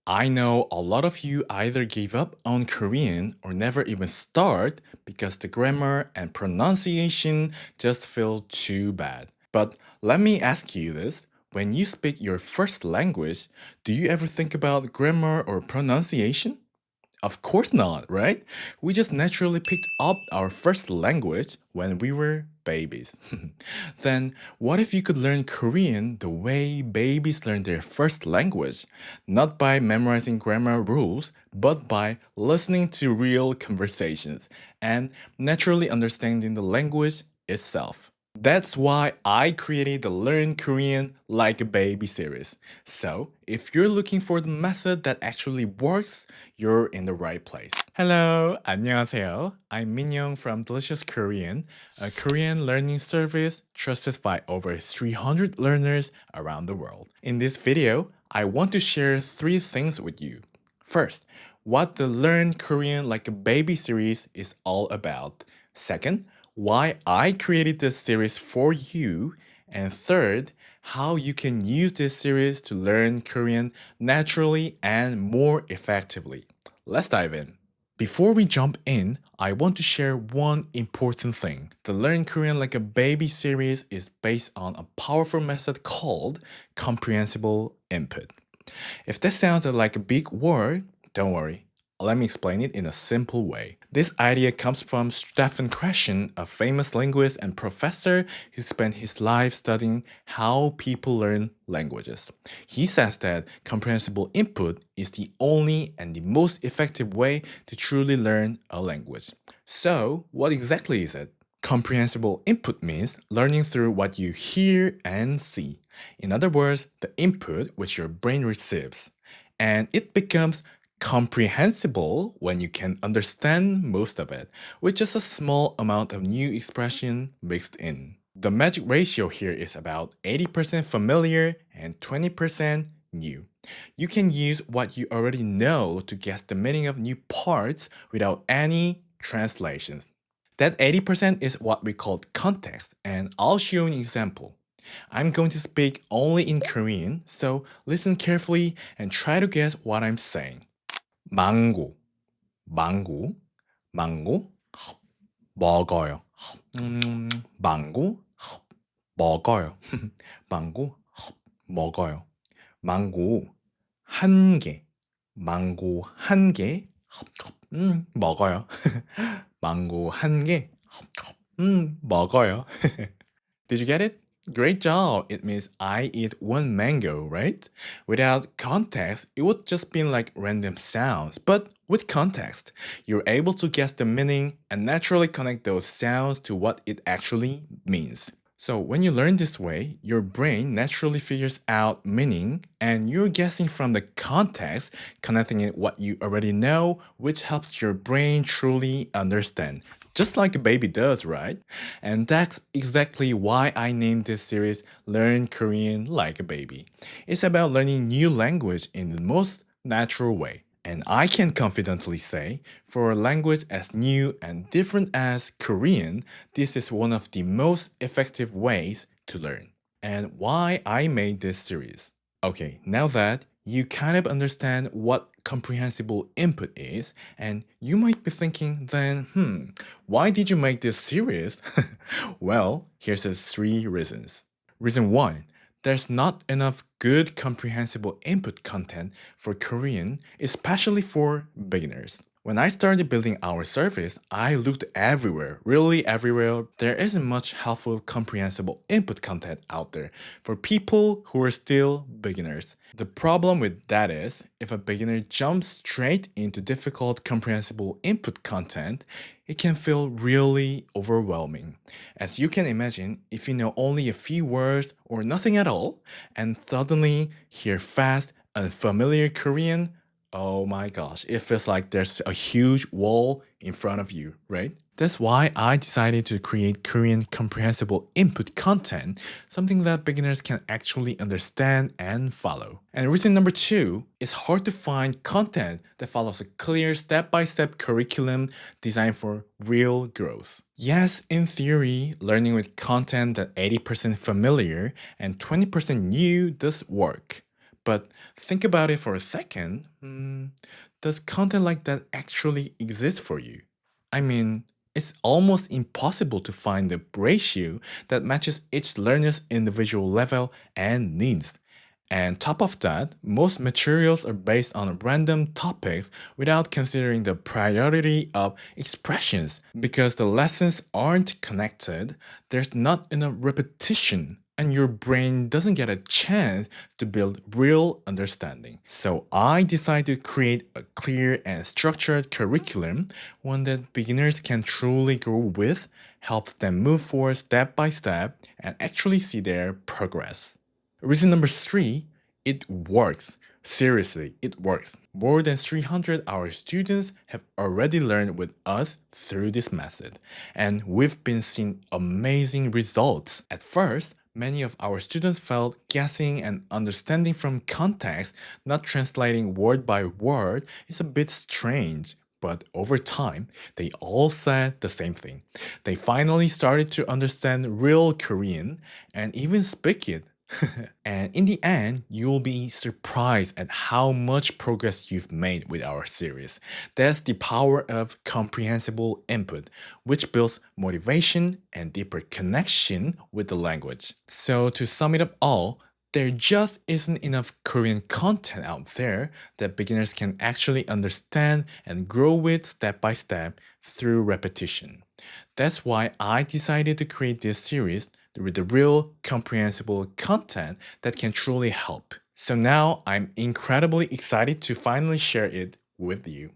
I know a lot of you either gave up on Korean or never even start because the grammar and pronunciation just feel too bad. But let me ask you this. When you speak your first language, do you ever think about grammar or pronunciation? Of course not, right? We just naturally picked up our first language when we were babies. Then, what if you could learn Korean the way babies learn their first language? Not by memorizing grammar rules, but by listening to real conversations and naturally understanding the language itself. That's why I created the Learn Korean Like a Baby series. So, if you're looking for the method that actually works, you're in the right place. Hello, 안녕하세요. I'm Minyoung from Delicious Korean, a Korean learning service trusted by over 300 learners around the world. In this video, I want to share three things with you. First, what the Learn Korean Like a Baby series is all about. Second, why I created this series for you. And third, how you can use this series to learn Korean naturally and more effectively. Let's dive in. Before we jump in, I want to share one important thing. The Learn Korean Like a Baby series is based on a powerful method called Comprehensible Input. If that sounds like a big word, don't worry. Let me explain it in a simple way. This idea comes from Stefan Krashen, a famous linguist and professor who spent his life studying how people learn languages. He says that comprehensible input is the only and the most effective way to truly learn a language. So, what exactly is it? Comprehensible input means learning through what you hear and see. In other words, the input which your brain receives. And it becomes comprehensible when you can understand most of it, with just a small amount of new expression mixed in. The magic ratio here is about 80% familiar and 20% new. You can use what you already know to guess the meaning of new parts without any translations. That 80% is what we call context, and I'll show you an example. I'm going to speak only in Korean, so listen carefully and try to guess what I'm saying. 망고, 망고, 망고, 먹어요. 망고, 먹어요. 망고, 먹어요. 망고, 한 개, 망고 한 개, 먹어요. 망고 한 개, 먹어요. Did you get it? Great job! It means I eat one mango, right? Without context, it would just be like random sounds. But with context, you're able to guess the meaning and naturally connect those sounds to what it actually means. So when you learn this way, your brain naturally figures out meaning and you're guessing from the context, connecting it what you already know, which helps your brain truly understand. Just like a baby does, right? And that's exactly why I named this series Learn Korean Like a Baby. It's about learning new language in the most natural way. And I can confidently say, for a language as new and different as Korean, this is one of the most effective ways to learn. And why I made this series. Okay, now that you kind of understand what comprehensible input is, and you might be thinking then, why did you make this series? Well, here's the three reasons. Reason one, there's not enough good comprehensible input content for Korean, especially for beginners. When I started building our service, I looked everywhere, really everywhere. There isn't much helpful comprehensible input content out there for people who are still beginners. The problem with that is, if a beginner jumps straight into difficult comprehensible input content, it can feel really overwhelming. As you can imagine, if you know only a few words or nothing at all, and suddenly hear fast, unfamiliar Korean, oh my gosh, it feels like there's a huge wall in front of you, right? That's why I decided to create Korean comprehensible input content, something that beginners can actually understand and follow. And reason number two, it's hard to find content that follows a clear step-by-step curriculum designed for real growth. Yes, in theory, learning with content that 80% familiar and 20% new does work. But think about it for a second. Does content like that actually exist for you? I mean, it's almost impossible to find a ratio that matches each learner's individual level and needs. And top of that, most materials are based on random topics without considering the priority of expressions. Because the lessons aren't connected, there's not enough repetition, and your brain doesn't get a chance to build real understanding. So I decided to create a clear and structured curriculum, one that beginners can truly grow with, help them move forward step by step, and actually see their progress. Reason number three, it works. Seriously, it works. More than 300 of our students have already learned with us through this method, and we've been seeing amazing results. At first, many of our students felt guessing and understanding from context, not translating word by word, is a bit strange. But over time, they all said the same thing. They finally started to understand real Korean and even speak it. And in the end, you'll be surprised at how much progress you've made with our series. That's the power of comprehensible input, which builds motivation and deeper connection with the language. So, to sum it up all, there just isn't enough Korean content out there that beginners can actually understand and grow with step by step through repetition. That's why I decided to create this series with the real comprehensible content that can truly help. So now I'm incredibly excited to finally share it with you.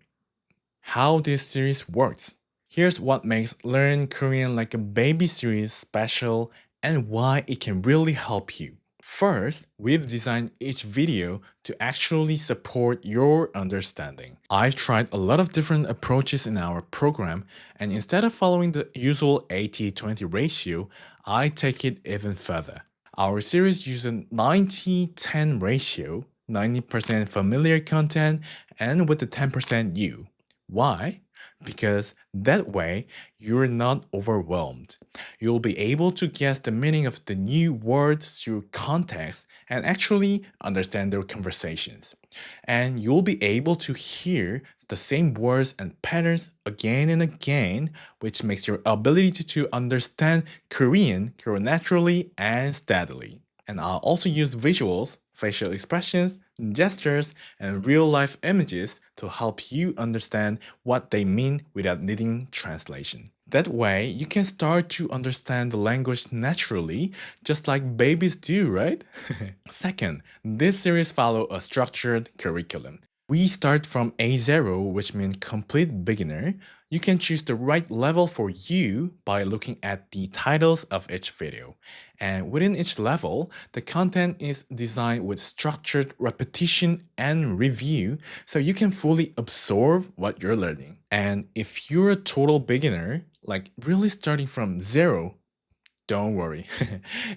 How this series works. Here's what makes Learn Korean Like a Baby series special and why it can really help you. First, we've designed each video to actually support your understanding. I've tried a lot of different approaches in our program, and instead of following the usual 80-20 ratio, I take it even further. Our series uses 90-10 ratio, 90% familiar content, and with the 10% new. Why? Because that way you're not overwhelmed. You'll be able to guess the meaning of the new words through context and actually understand their conversations. And you'll be able to hear the same words and patterns again and again, which makes your ability to understand Korean grow naturally and steadily. And I'll also use visuals, facial expressions, gestures, and real life images to help you understand what they mean without needing translation. That way, you can start to understand the language naturally, just like babies do, right? Second, this series follows a structured curriculum. We start from A0, which means complete beginner. You can choose the right level for you by looking at the titles of each video. And within each level, the content is designed with structured repetition and review so you can fully absorb what you're learning. And if you're a total beginner, like really starting from zero, don't worry.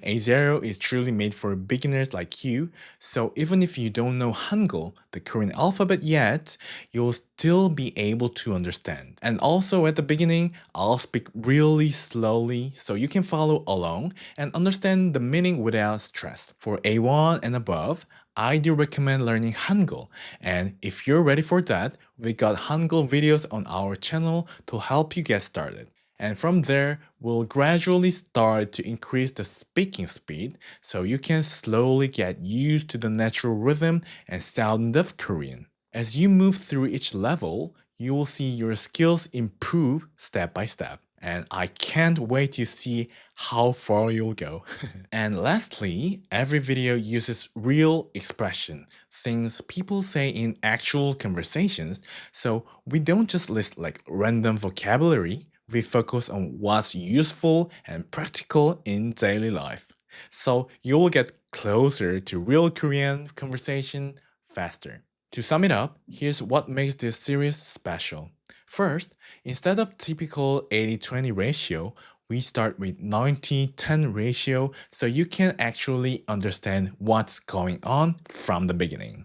A0 is truly made for beginners like you, so even if you don't know Hangul, the Korean alphabet yet, you'll still be able to understand. And also at the beginning, I'll speak really slowly so you can follow along and understand the meaning without stress. For A1 and above, I do recommend learning Hangul. And if you're ready for that, we got Hangul videos on our channel to help you get started. And from there, we'll gradually start to increase the speaking speed so you can slowly get used to the natural rhythm and sound of Korean. As you move through each level, you will see your skills improve step by step. And I can't wait to see how far you'll go. And lastly, every video uses real expression, things people say in actual conversations. So we don't just list like random vocabulary. We focus on what's useful and practical in daily life. So you'll get closer to real Korean conversation faster. To sum it up, here's what makes this series special. First, instead of typical 80-20 ratio, we start with 90-10 ratio so you can actually understand what's going on from the beginning.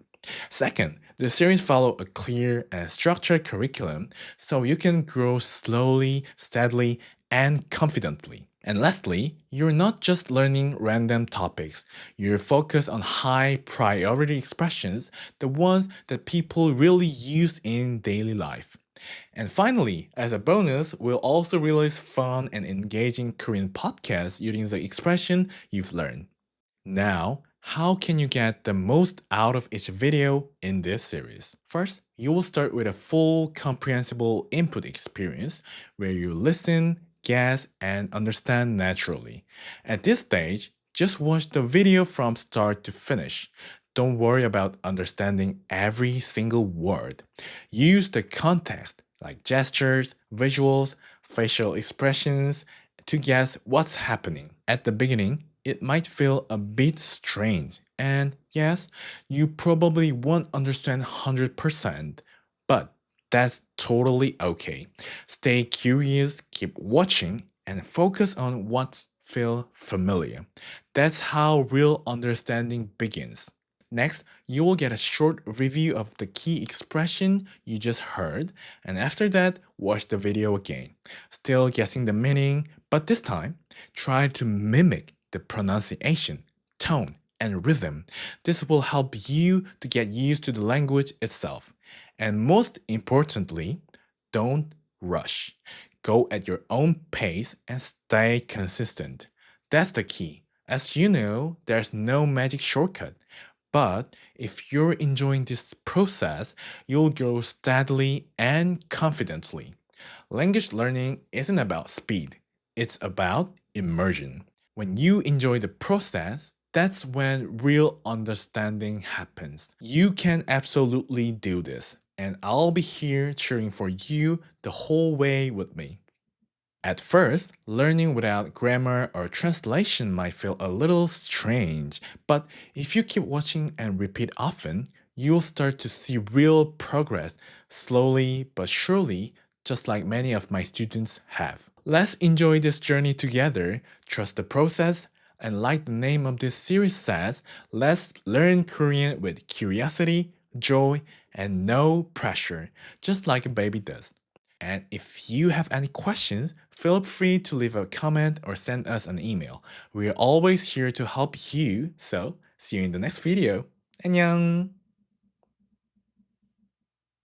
Second, the series follow a clear and structured curriculum so you can grow slowly, steadily, and confidently. And lastly, you're not just learning random topics. You're focused on high priority expressions, the ones that people really use in daily life. And finally, as a bonus, we'll also release fun and engaging Korean podcasts using the expression you've learned. Now, how can you get the most out of each video in this series? First, you will start with a full comprehensible input experience where you listen, guess, and understand naturally. At this stage, just watch the video from start to finish. Don't worry about understanding every single word. Use the context, like gestures, visuals, facial expressions, to guess what's happening. At the beginning, it might feel a bit strange, and yes, you probably won't understand 100%, but that's totally okay. Stay curious, keep watching, and focus on what feels familiar. That's how real understanding begins. Next, you will get a short review of the key expression you just heard, and after that, watch the video again. Still guessing the meaning, but this time, try to mimic the pronunciation, tone, and rhythm. This will help you to get used to the language itself. And most importantly, don't rush. Go at your own pace and stay consistent. That's the key. As you know, there's no magic shortcut. But if you're enjoying this process, you'll grow steadily and confidently. Language learning isn't about speed, it's about immersion. When you enjoy the process, that's when real understanding happens. You can absolutely do this, and I'll be here cheering for you the whole way with me. At first, learning without grammar or translation might feel a little strange, but if you keep watching and repeat often, you'll start to see real progress slowly but surely, just like many of my students have. Let's enjoy this journey together, trust the process, and like the name of this series says, let's learn Korean with curiosity, joy, and no pressure, just like a baby does. And if you have any questions, feel free to leave a comment or send us an email. We are always here to help you. So, see you in the next video. 안녕!